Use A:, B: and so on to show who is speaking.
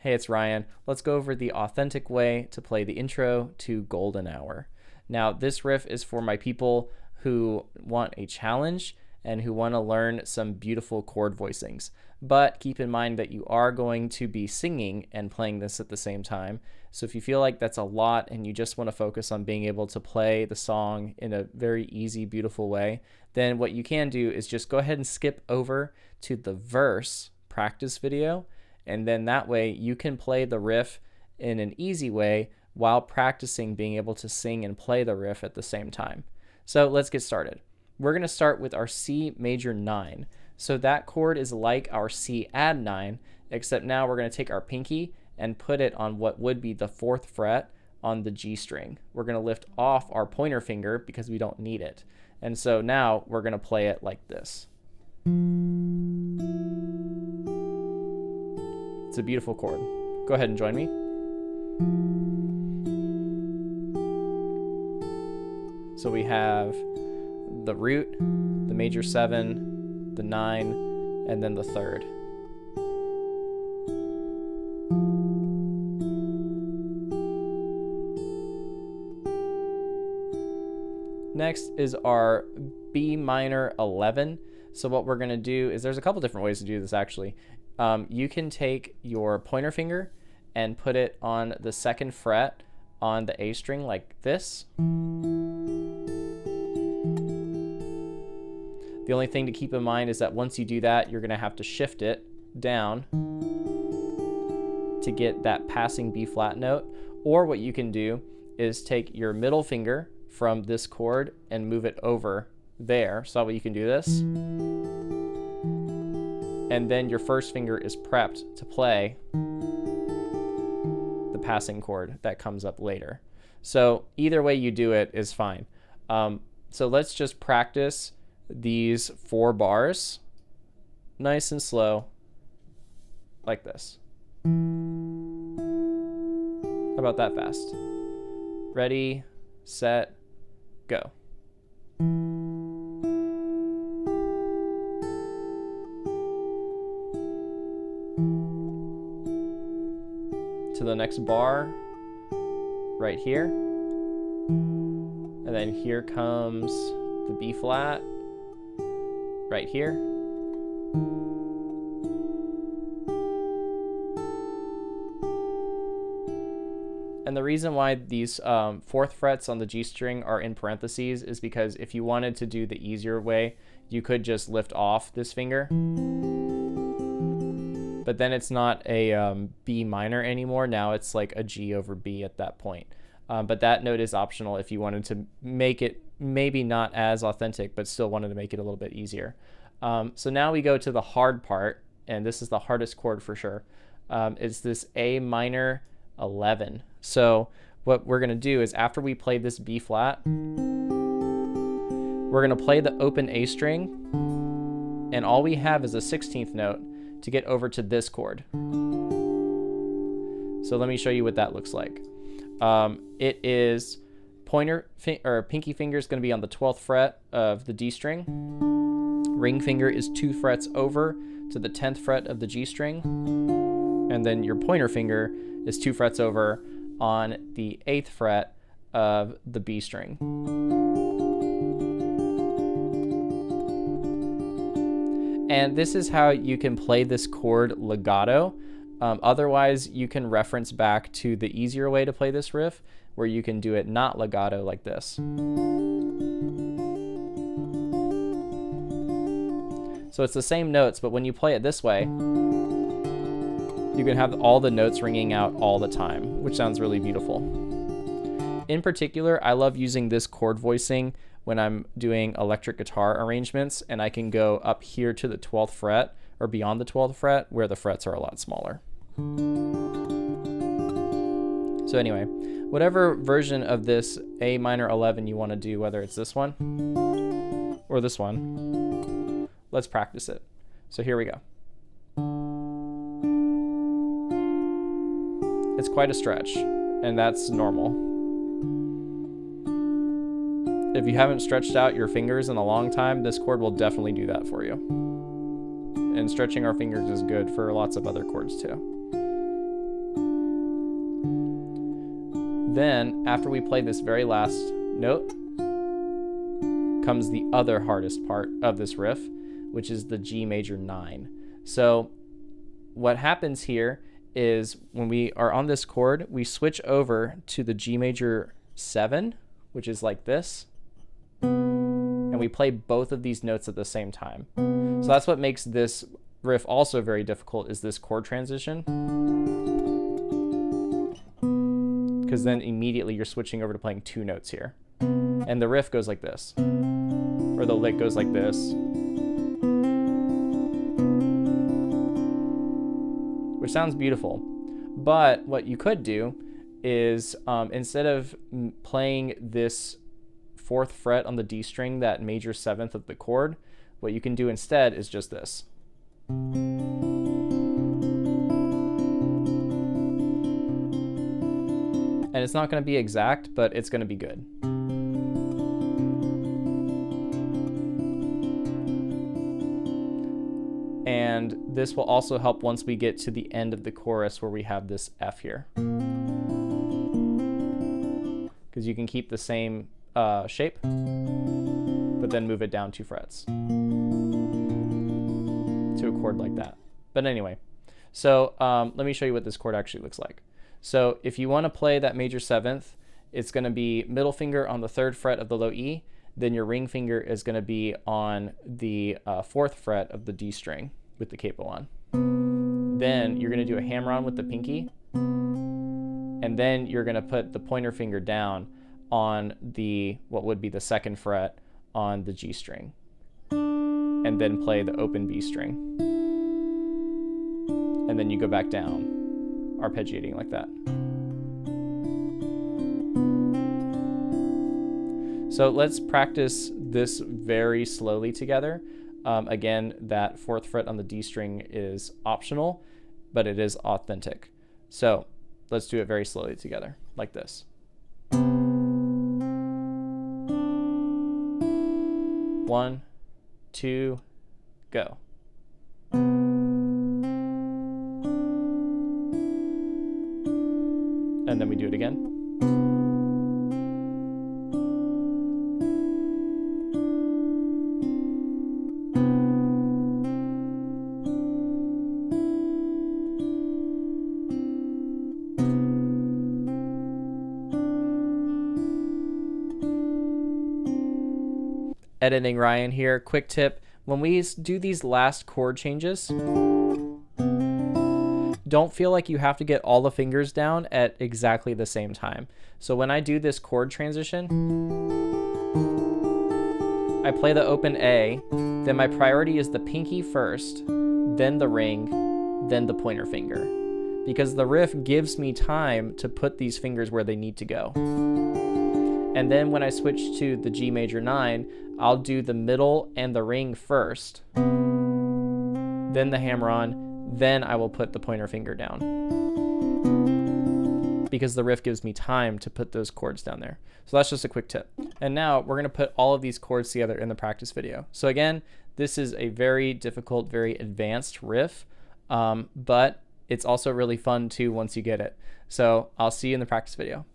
A: Hey, it's Ryan. Let's go over the authentic way to play the intro to Golden Hour. Now, this riff is for my people who want a challenge and who want to learn some beautiful chord voicings. But keep in mind that you are going to be singing and playing this at the same time. So if you feel like that's a lot and you just want to focus on being able to play the song in a very easy, beautiful way, then what you can do is just go ahead and skip over to the verse practice video. And then that way you can play the riff in an easy way while practicing being able to sing and play the riff at the same time. So let's get started. We're going to start with our C major 9. So that chord is like our C add 9, except now we're going to take our pinky and put it on what would be the 4th fret on the G string. We're going to lift off our pointer finger because we don't need it. And so now we're going to play it like this. It's a beautiful chord. Go ahead and join me. So we have the root, the major 7, the 9, and then the 3rd. Next is our B minor 11. So what we're going to do is there's a couple different ways to do this actually. You can take your pointer finger and put it on the 2nd fret on the A string like this. The only thing to keep in mind is that once you do that, you're going to have to shift it down to get that passing B flat note. Or what you can do is take your middle finger from this chord and move it over there. So that way you can do this. And then your first finger is prepped to play the passing chord that comes up later. So either way you do it is fine. So let's just practice these 4 bars nice and slow like this. How about that fast? Ready, set, go. To the next bar right here, and then here comes the B flat right here, and the reason why these 4th frets on the G string are in parentheses is because if you wanted to do the easier way, you could just lift off this finger. But then it's not a B minor anymore. Now it's like a G over B at that point. But that note is optional if you wanted to make it maybe not as authentic, but still wanted to make it a little bit easier. So now we go to the hard part, and this is the hardest chord for sure. It's this A minor 11. So what we're going to do is after we play this B flat, we're going to play the open A string, and all we have is a 16th note to get over to this chord. So let me show you what that looks like. It is pinky finger is going to be on the 12th fret of the D string. Ring finger is 2 frets over to the 10th fret of the G string. And then your pointer finger is 2 frets over on the 8th fret of the B string. And this is how you can play this chord legato. Otherwise, you can reference back to the easier way to play this riff, where you can do it not legato like this. So it's the same notes, but when you play it this way, you can have all the notes ringing out all the time, which sounds really beautiful. In particular, I love using this chord voicing when I'm doing electric guitar arrangements, and I can go up here to the 12th fret or beyond the 12th fret where the frets are a lot smaller. So anyway, whatever version of this A minor 11 you want to do, whether it's this one or this one, let's practice it. So here we go. It's quite a stretch, and that's normal. If you haven't stretched out your fingers in a long time, this chord will definitely do that for you. And stretching our fingers is good for lots of other chords too. Then after we play this very last note comes the other hardest part of this riff, which is the G major 9. So what happens here is when we are on this chord, we switch over to the G major 7, which is like this, and we play both of these notes at the same time. So that's what makes this riff also very difficult, is this chord transition, because then immediately you're switching over to playing 2 notes here. And the riff goes like this, or the lick goes like this, which sounds beautiful. But what you could do is instead of playing this 4th fret on the D string, that major 7th of the chord, what you can do instead is just this. And it's not going to be exact, but it's going to be good. And this will also help once we get to the end of the chorus where we have this F here. Because you can keep the same shape, but then move it down 2 frets to a chord like that. But anyway, so let me show you what this chord actually looks like. So if you want to play that major 7th, it's going to be middle finger on the 3rd fret of the low E, then your ring finger is going to be on the 4th fret of the D string with the capo on. Then you're going to do a hammer-on with the pinky, and then you're going to put the pointer finger down on the, what would be the 2nd fret on the G string, and then play the open B string. And then you go back down, arpeggiating like that. So let's practice this very slowly together. Again, that 4th fret on the D string is optional, but it is authentic. So let's do it very slowly together, like this. 1, 2, go. And then we do it again. Editing Ryan here. Quick tip: when we do these last chord changes, don't feel like you have to get all the fingers down at exactly the same time. So when I do this chord transition, I play the open A, then my priority is the pinky first, then the ring, then the pointer finger, because the riff gives me time to put these fingers where they need to go. And then when I switch to the G major 9, I'll do the middle and the ring first, then the hammer-on, then I will put the pointer finger down, because the riff gives me time to put those chords down there. So that's just a quick tip. And now we're going to put all of these chords together in the practice video. So again, this is a very difficult, very advanced riff, but it's also really fun too once you get it. So I'll see you in the practice video.